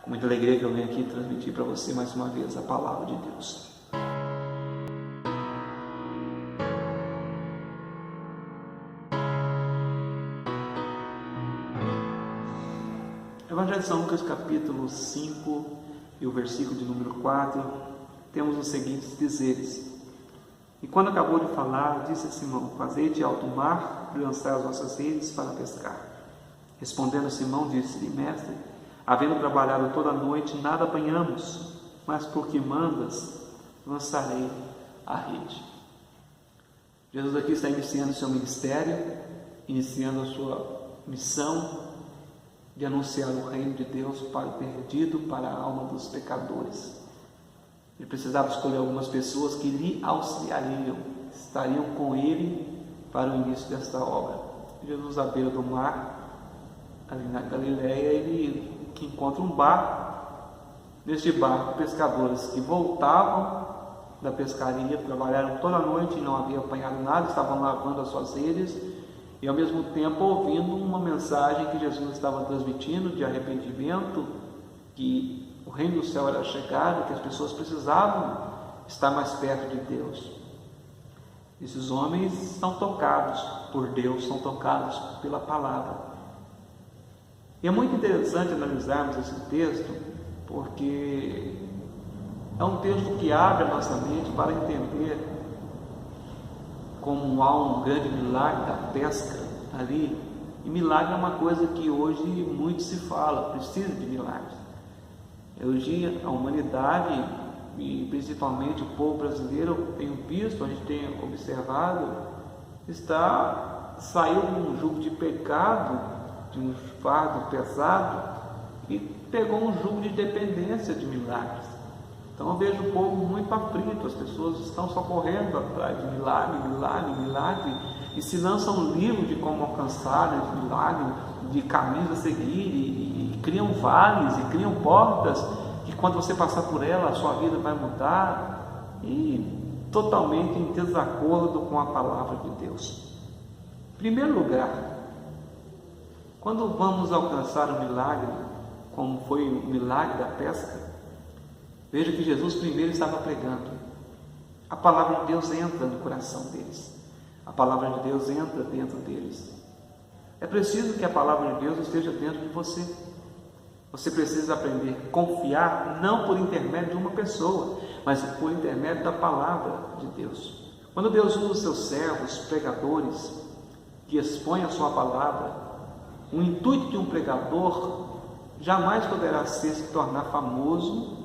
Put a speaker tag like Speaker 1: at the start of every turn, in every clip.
Speaker 1: Com muita alegria que eu venho aqui transmitir para você mais uma vez a palavra de Deus. Evangelho de São Lucas, capítulo 5 e o versículo de número 4, temos os seguintes dizeres. E quando acabou de falar, disse a Simão: fazei-te alto mar e lançai as vossas redes para pescar. Respondendo Simão, disse-lhe: mestre, havendo trabalhado toda a noite, nada apanhamos, mas porque mandas, lançarei a rede. Jesus aqui está iniciando o seu ministério, iniciando a sua missão de anunciar o reino de Deus para o perdido, para a alma dos pecadores. Ele precisava escolher algumas pessoas que lhe auxiliariam, estariam com ele para o início desta obra. Jesus, à beira do mar, ali na Galileia, ele encontra um barco. Neste barco, pescadores que voltavam da pescaria, trabalharam toda a noite e não haviam apanhado nada, estavam lavando as suas redes e ao mesmo tempo ouvindo uma mensagem que Jesus estava transmitindo de arrependimento, que o reino do céu era chegado, que as pessoas precisavam estar mais perto de Deus. Esses homens são tocados por Deus, são tocados pela palavra. E é muito interessante analisarmos esse texto, porque é um texto que abre a nossa mente para entender como há um grande milagre da pesca ali. E milagre é uma coisa que hoje muito se fala, precisa de milagres. Hoje a humanidade, e principalmente o povo brasileiro, tem visto, a gente tem observado, saiu de um jugo de pecado, de um fardo pesado, e pegou um jugo de dependência de milagres. Então eu vejo o povo muito aflito, as pessoas estão só correndo atrás de milagre, e se lançam livros de como alcançar esse milagre, de caminhos a seguir, e criam vales, e criam portas, que quando você passar por ela, a sua vida vai mudar, e totalmente em desacordo com a palavra de Deus. Em primeiro lugar, quando vamos alcançar um milagre, como foi o milagre da pesca, veja que Jesus primeiro estava pregando. A palavra de Deus entra no coração deles. A palavra de Deus entra dentro deles. É preciso que a palavra de Deus esteja dentro de você. Você precisa aprender a confiar, não por intermédio de uma pessoa, mas por intermédio da palavra de Deus. Quando Deus usa os seus servos, pregadores, que expõem a sua palavra, o intuito de um pregador jamais poderá ser se tornar famoso.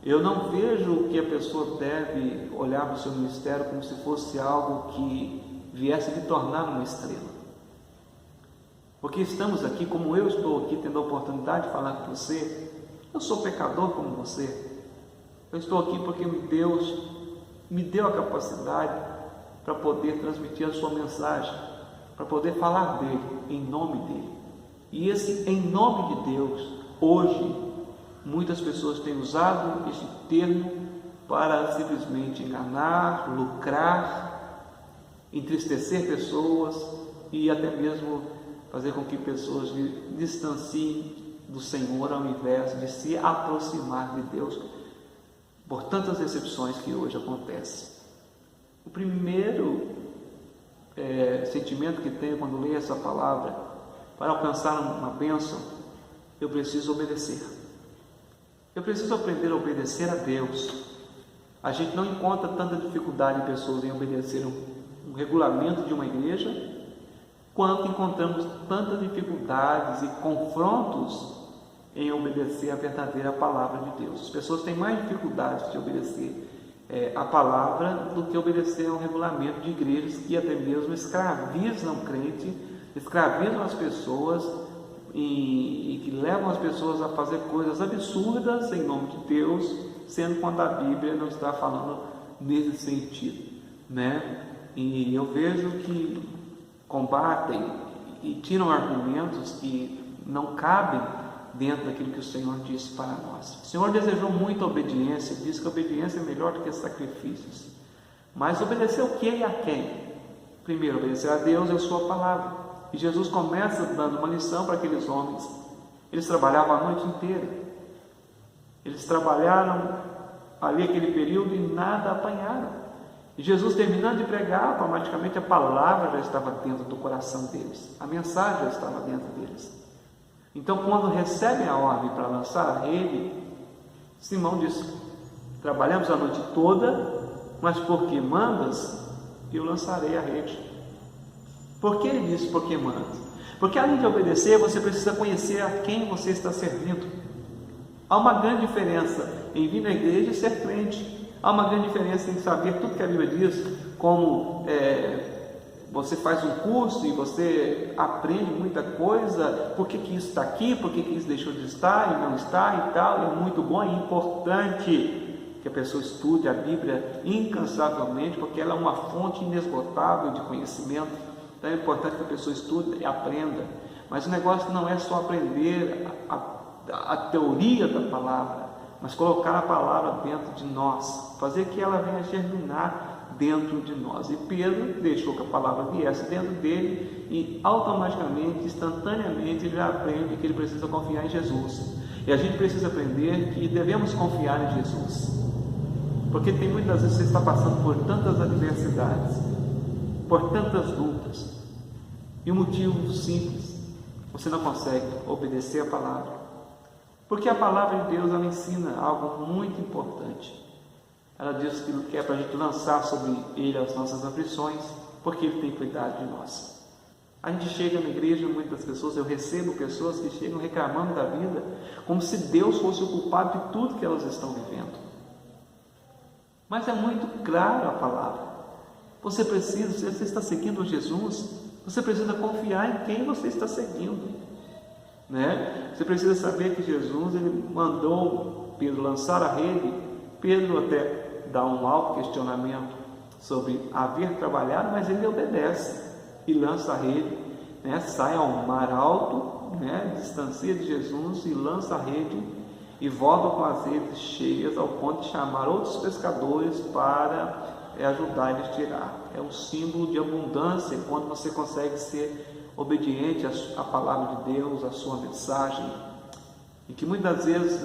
Speaker 1: Eu não vejo que a pessoa deve olhar para o seu ministério como se fosse algo que viesse lhe tornar uma estrela. Porque estamos aqui, como eu estou aqui tendo a oportunidade de falar com você, eu sou pecador como você. Eu estou aqui porque Deus me deu a capacidade para poder transmitir a sua mensagem, para poder falar dele, em nome dele. E esse em nome de Deus, hoje, muitas pessoas têm usado esse termo para simplesmente enganar, lucrar, entristecer pessoas e até mesmo fazer com que pessoas se distanciem do Senhor ao invés de se aproximar de Deus, por tantas decepções que hoje acontecem. O primeiro sentimento que tenho quando leio essa palavra: para alcançar uma bênção, eu preciso obedecer. Eu preciso aprender a obedecer a Deus. A gente não encontra tanta dificuldade em pessoas em obedecer um regulamento de uma igreja, quanto encontramos tantas dificuldades e confrontos em obedecer a verdadeira palavra de Deus. As pessoas têm mais dificuldades de obedecer a palavra do que obedecer a um regulamento de igrejas que até mesmo escravizam o crente, escravizam as pessoas e que levam as pessoas a fazer coisas absurdas em nome de Deus, sendo quando a Bíblia não está falando nesse sentido, né? E eu vejo que combatem e tiram argumentos que não cabem dentro daquilo que o Senhor disse para nós. O Senhor desejou muita obediência, disse que a obediência é melhor do que sacrifícios. Mas obedecer o que e a quem? Primeiro, obedecer a Deus e a sua palavra. E Jesus começa dando uma lição para aqueles homens Eles trabalhavam a noite inteira. Eles trabalharam ali aquele período e nada apanharam. E Jesus, terminando de pregar, automaticamente a palavra já estava dentro do coração deles. A mensagem já estava dentro deles. Então, quando recebem a ordem para lançar a rede, Simão disse: trabalhamos a noite toda, mas porque mandas, eu lançarei a rede. Por que ele disse porque mandas? Porque além de obedecer, você precisa conhecer a quem você está servindo. Há uma grande diferença em vir na igreja e ser crente. Há uma grande diferença em saber tudo que a Bíblia diz, como você faz um curso e você aprende muita coisa, por que isso está aqui, por que isso deixou de estar e não está e tal. É muito bom, é importante que a pessoa estude a Bíblia incansavelmente, porque ela é uma fonte inesgotável de conhecimento. Então é importante que a pessoa estude e aprenda. Mas o negócio não é só aprender a teoria da palavra, mas colocar a palavra dentro de nós, fazer que ela venha germinar dentro de nós. E Pedro deixou que a palavra viesse dentro dele e automaticamente, instantaneamente, ele já aprende que ele precisa confiar em Jesus. E a gente precisa aprender que devemos confiar em Jesus, porque tem muitas vezes você está passando por tantas adversidades, por tantas lutas, e o motivo simples: você não consegue obedecer a palavra. Porque a palavra de Deus, ela ensina algo muito importante. Ela diz que é para a gente lançar sobre Ele as nossas aflições, porque Ele tem cuidado de nós. A gente chega na igreja, muitas pessoas, eu recebo pessoas que chegam reclamando da vida, como se Deus fosse o culpado de tudo que elas estão vivendo. Mas é muito claro a palavra. Você precisa, se você está seguindo Jesus, você precisa confiar em quem você está seguindo. Você precisa saber que Jesus, ele mandou Pedro lançar a rede. Pedro até dá um alto questionamento sobre haver trabalhado, mas ele obedece e lança a rede, sai ao mar alto, distancia de Jesus e lança a rede e volta com as redes cheias, ao ponto de chamar outros pescadores para ajudar eles a tirar. É um símbolo de abundância quando você consegue ser obediente à palavra de Deus, à sua mensagem, e que muitas vezes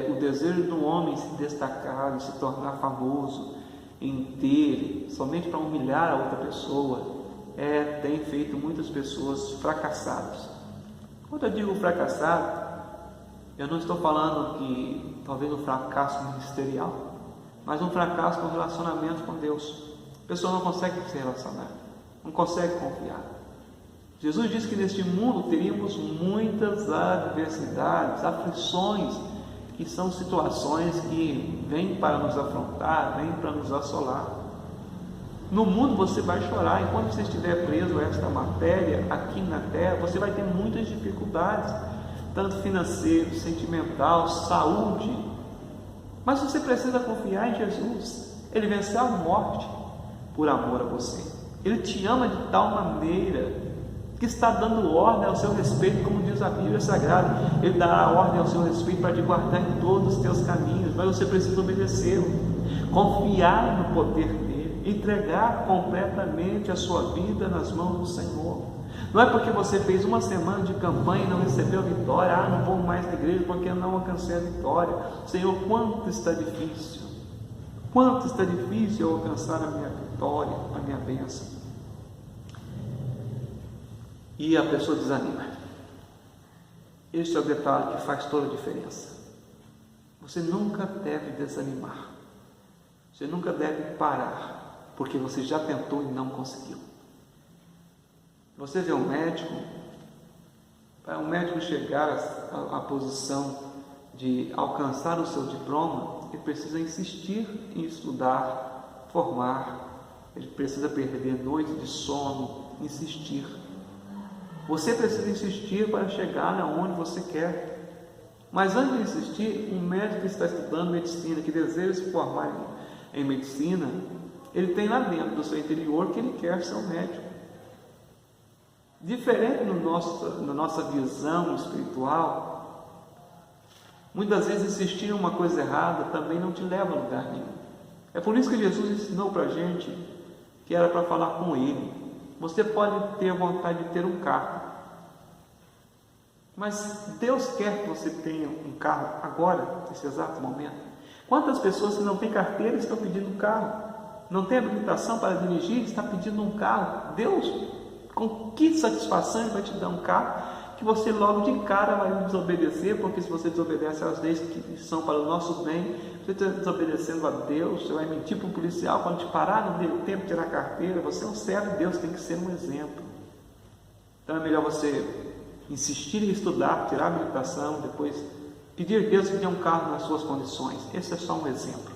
Speaker 1: o desejo do homem se destacar, de se tornar famoso, em ter, somente para humilhar a outra pessoa, tem feito muitas pessoas fracassadas. Quando eu digo fracassado, eu não estou falando que talvez um fracasso ministerial, mas um fracasso no relacionamento com Deus. A pessoa não consegue se relacionar, não consegue confiar. Jesus disse que neste mundo teríamos muitas adversidades, aflições, que são situações que vêm para nos afrontar, vêm para nos assolar. No mundo você vai chorar, enquanto você estiver preso a esta matéria, aqui na terra, você vai ter muitas dificuldades, tanto financeiro, sentimental, saúde. Mas você precisa confiar em Jesus. Ele venceu a morte por amor a você. Ele te ama de tal maneira que está dando ordem ao seu respeito, como diz a Bíblia Sagrada. Ele dará ordem ao seu respeito para te guardar em todos os teus caminhos, mas você precisa obedecê-lo, confiar no poder dele, entregar completamente a sua vida nas mãos do Senhor. Não é porque você fez uma semana de campanha e não recebeu a vitória, não vou mais na igreja porque não alcancei a vitória. Senhor, quanto está difícil eu alcançar a minha vitória, a minha bênção. E a pessoa desanima. Este é o detalhe que faz toda a diferença. Você nunca deve desanimar. Você nunca deve parar, porque você já tentou e não conseguiu. Você vê um médico, para um médico chegar à posição de alcançar o seu diploma, ele precisa insistir em estudar, formar, ele precisa perder noites de sono, insistir. Você precisa insistir para chegar aonde você quer. Mas antes de insistir, um médico que está estudando medicina, que deseja se formar em medicina, ele tem lá dentro do seu interior que ele quer ser um médico. Diferente na nossa visão espiritual, muitas vezes insistir em uma coisa errada também não te leva a lugar nenhum. É por isso que Jesus ensinou para a gente que era para falar com Ele. Você pode ter vontade de ter um carro, Mas Deus quer que você tenha um carro agora, nesse exato momento. Quantas pessoas que não têm carteira estão pedindo um carro? Não tem habilitação para dirigir, está pedindo um carro. Deus, com que satisfação Ele vai te dar um carro que você logo de cara vai desobedecer? Porque se você desobedece às leis que são para o nosso bem, você está desobedecendo a Deus. Você vai mentir para um policial quando te parar, não deu tempo de tirar a carteira. Você é um servo de Deus, tem que ser um exemplo. Então é melhor você insistir em estudar, tirar a habilitação, depois pedir a Deus que dê um carro nas suas condições. Esse é só um exemplo.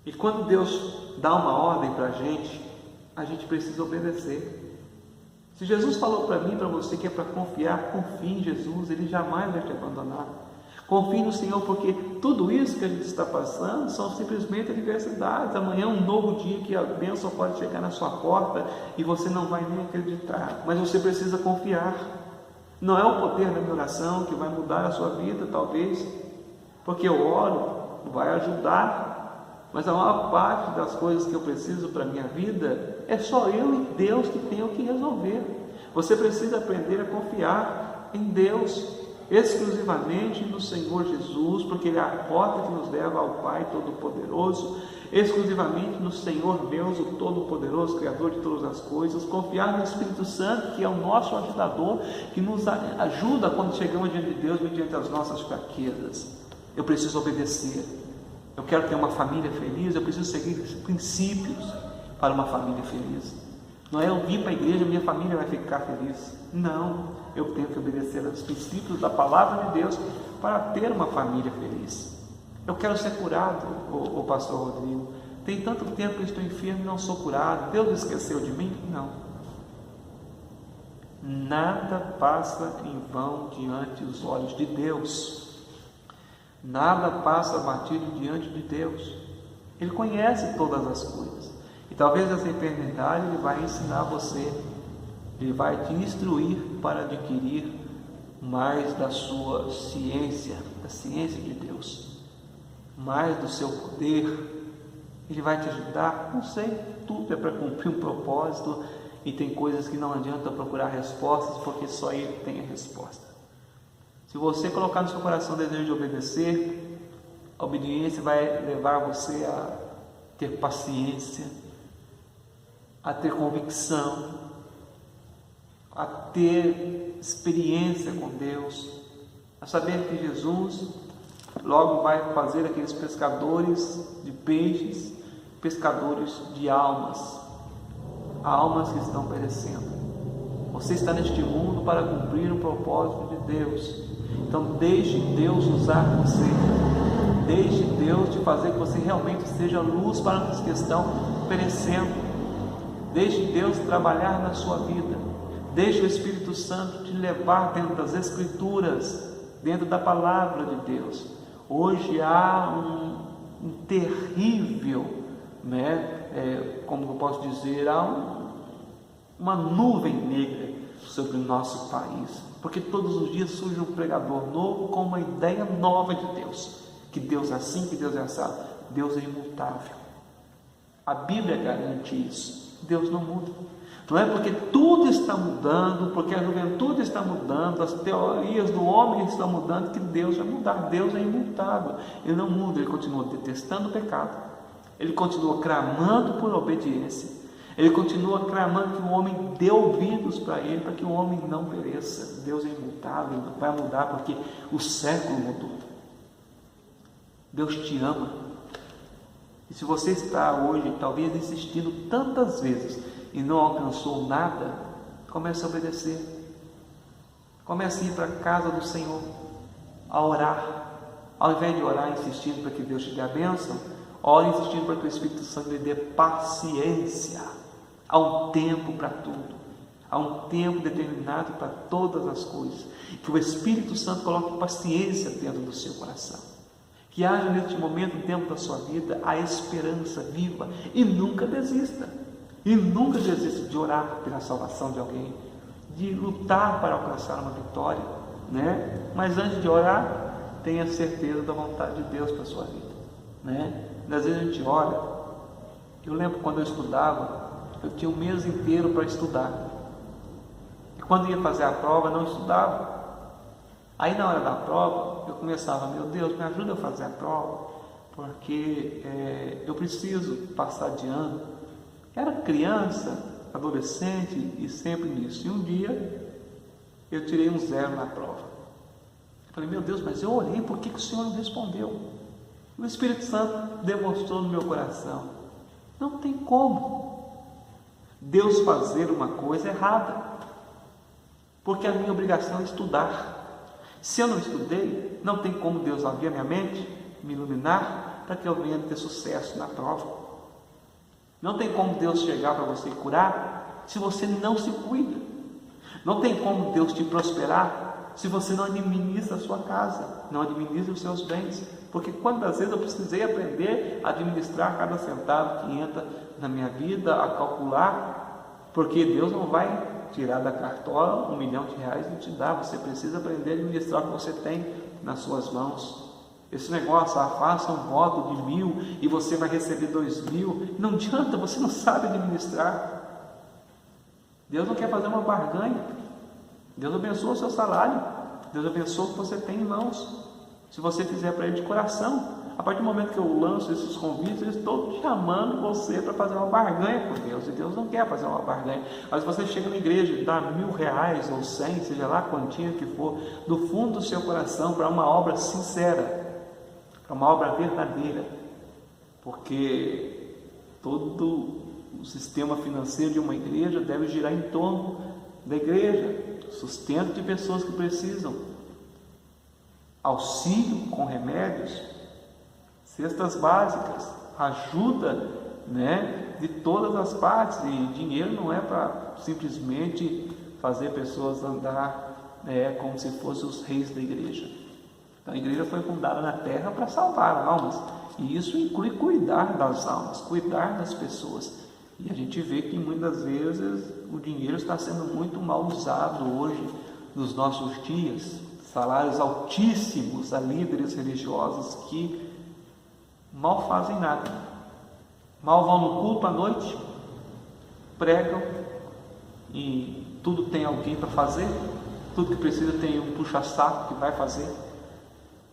Speaker 1: E quando Deus dá uma ordem para a gente precisa obedecer. Se Jesus falou para mim, para você, que é para confiar, confie em Jesus, Ele jamais vai te abandonar. Confie no Senhor, porque tudo isso que a gente está passando são simplesmente adversidades. Amanhã é um novo dia que a bênção pode chegar na sua porta e você não vai nem acreditar. Mas você precisa confiar. Não é o poder da minha oração que vai mudar a sua vida, talvez, porque eu oro, vai ajudar. Mas a maior parte das coisas que eu preciso para a minha vida é só eu e Deus que tenho que resolver. Você precisa aprender a confiar em Deus, exclusivamente no Senhor Jesus, porque Ele é a porta que nos leva ao Pai Todo-Poderoso, exclusivamente no Senhor Deus, o Todo-Poderoso, Criador de todas as coisas. Confiar no Espírito Santo, que é o nosso ajudador, que nos ajuda quando chegamos diante de Deus, mediante as nossas fraquezas. Eu preciso obedecer. Eu quero ter uma família feliz, eu preciso seguir os princípios para uma família feliz. Não é eu vir para a igreja e minha família vai ficar feliz. Não, eu tenho que obedecer aos princípios da palavra de Deus para ter uma família feliz. Eu quero ser curado, o pastor Rodrigo. Tem tanto tempo que eu estou enfermo e não sou curado. Deus esqueceu de mim? Não. Nada passa em vão diante dos olhos de Deus. Nada passa batido diante de Deus. Ele conhece todas as coisas. E talvez essa eternidade Ele vai ensinar você. Ele vai te instruir para adquirir mais da sua ciência, da ciência de Deus, mais do seu poder. Ele vai te ajudar. Não sei, tudo é para cumprir um propósito. E tem coisas que não adianta procurar respostas, porque só Ele tem a resposta. Se você colocar no seu coração o desejo de obedecer, a obediência vai levar você a ter paciência, a ter convicção, a ter experiência com Deus, a saber que Jesus logo vai fazer aqueles pescadores de peixes, pescadores de almas, almas que estão perecendo. Você está neste mundo para cumprir o propósito de Deus. Então deixe Deus usar você, deixe Deus te fazer que você realmente seja luz para os que estão perecendo, deixe Deus trabalhar na sua vida, deixe o Espírito Santo te levar dentro das Escrituras, dentro da palavra de Deus. Hoje há um terrível, como eu posso dizer, há uma nuvem negra sobre o nosso país, porque todos os dias surge um pregador novo com uma ideia nova de Deus, que Deus é assim, que Deus é assado. Deus é imutável. A Bíblia garante isso. Deus não muda. Não é porque tudo está mudando, porque a juventude está mudando, as teorias do homem estão mudando, que Deus vai mudar. Deus é imutável. Ele não muda, Ele continua detestando o pecado, Ele continua clamando por obediência, Ele continua clamando que o homem dê ouvidos para Ele, para que o homem não pereça. Deus é imutável, não vai mudar, porque o século mudou. Deus te ama. E se você está hoje, talvez, insistindo tantas vezes e não alcançou nada, comece a obedecer. Comece a ir para a casa do Senhor, a orar. Ao invés de orar insistindo para que Deus te dê a bênção, ore insistindo para que o Espírito Santo lhe dê paciência. Há um tempo para tudo, há um tempo determinado para todas as coisas. Que o Espírito Santo coloque paciência dentro do seu coração, que haja neste momento, dentro da sua vida, a esperança viva. E nunca desista, de orar pela salvação de alguém, de lutar para alcançar uma vitória, Mas antes de orar, tenha certeza da vontade de Deus para a sua vida, Às vezes a gente ora. Eu lembro quando eu estudava, eu tinha um mês inteiro para estudar. E quando ia fazer a prova, não estudava. Aí na hora da prova, eu começava, meu Deus, me ajuda a fazer a prova, porque eu preciso passar de ano. Era criança, adolescente e sempre nisso. E um dia, eu tirei um 0 na prova. Eu falei, meu Deus, mas eu orei, por que o Senhor não respondeu? O Espírito Santo demonstrou no meu coração, não tem como Deus fazer uma coisa errada, porque a minha obrigação é estudar. Se eu não estudei, não tem como Deus abrir a minha mente, me iluminar, para que eu venha ter sucesso na prova. Não tem como Deus chegar para você e curar, se você não se cuida. Não tem como Deus te prosperar, se você não administra a sua casa, não administra os seus bens. Porque quantas vezes eu precisei aprender a administrar cada centavo que entra na minha vida, a calcular, porque Deus não vai tirar da cartola R$1 milhão e te dar. Você precisa aprender a administrar o que você tem nas suas mãos. Esse negócio, faça um voto de 1.000 e você vai receber 2.000, não adianta, você não sabe administrar. Deus não quer fazer uma barganha. Deus abençoa o seu salário, Deus abençoa o que você tem em mãos, se você fizer para Ele de coração. A partir do momento que eu lanço esses convites, eu estou chamando você para fazer uma barganha com Deus, e Deus não quer fazer uma barganha. Mas você chega na igreja e dá R$1.000 ou 100, seja lá a quantia que for, do fundo do seu coração, para uma obra sincera, para uma obra verdadeira, porque todo o sistema financeiro de uma igreja deve girar em torno da igreja, sustento de pessoas que precisam, auxílio com remédios, cestas básicas, ajuda, de todas as partes. E dinheiro não é para simplesmente fazer pessoas andar como se fossem os reis da igreja. Então a igreja foi fundada na terra para salvar almas, e isso inclui cuidar das almas, cuidar das pessoas. E a gente vê que muitas vezes o dinheiro está sendo muito mal usado hoje nos nossos dias. Salários altíssimos a líderes religiosos que mal fazem nada, mal vão no culto à noite, pregam e tudo tem alguém para fazer, tudo que precisa tem um puxa-saco que vai fazer.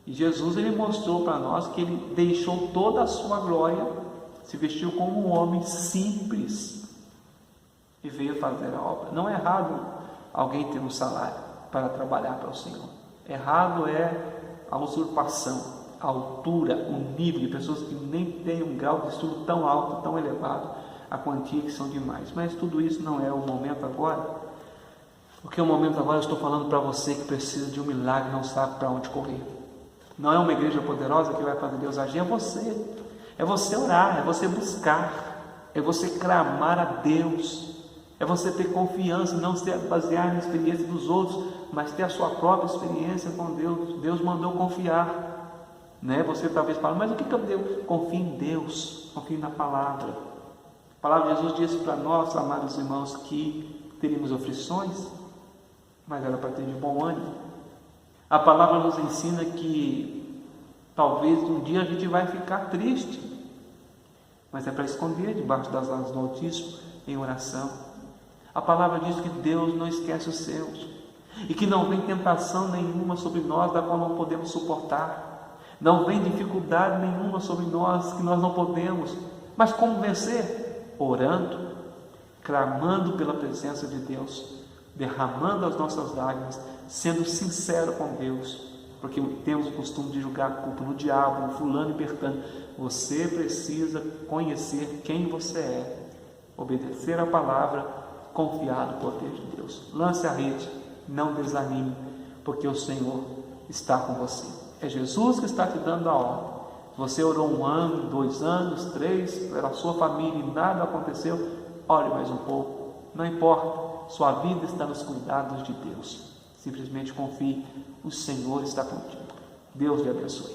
Speaker 1: E Jesus, ele mostrou para nós que ele deixou toda a sua glória, se vestiu como um homem simples e veio fazer a obra. Não é errado alguém ter um salário para trabalhar para o Senhor. Errado é a usurpação, a altura, o nível de pessoas que nem têm um grau de estudo tão alto, tão elevado, a quantia que são demais. Mas tudo isso não é o momento agora, porque o momento agora eu estou falando para você que precisa de um milagre, não sabe para onde correr. Não é uma igreja poderosa que vai fazer Deus agir, é você orar, é você buscar, é você clamar a Deus, é você ter confiança, não se basear na experiência dos outros, mas ter a sua própria experiência com Deus. Deus mandou confiar. Você talvez fale, mas o que eu devo? Confie em Deus, confie na palavra. A palavra de Jesus disse para nós, amados irmãos, que teríamos aflições, mas era para ter de bom ânimo. A palavra nos ensina que talvez um dia a gente vai ficar triste, mas é para esconder debaixo das asas do Altíssimo em oração. A palavra diz que Deus não esquece os seus, e que não vem tentação nenhuma sobre nós da qual não podemos suportar. Não vem dificuldade nenhuma sobre nós que nós não podemos. Mas como vencer? Orando, clamando pela presença de Deus, derramando as nossas lágrimas, sendo sincero com Deus, porque temos o costume de julgar a culpa no diabo, no fulano e pertano. Você precisa conhecer quem você é, obedecer a palavra, confiar no poder de Deus. Lance a rede, não desanime, porque o Senhor está com você. É Jesus que está te dando a ordem. Você orou 1 ano, 2 anos, 3, pela sua família e nada aconteceu, ore mais um pouco, não importa, sua vida está nos cuidados de Deus. Simplesmente confie, o Senhor está contigo. Deus lhe abençoe.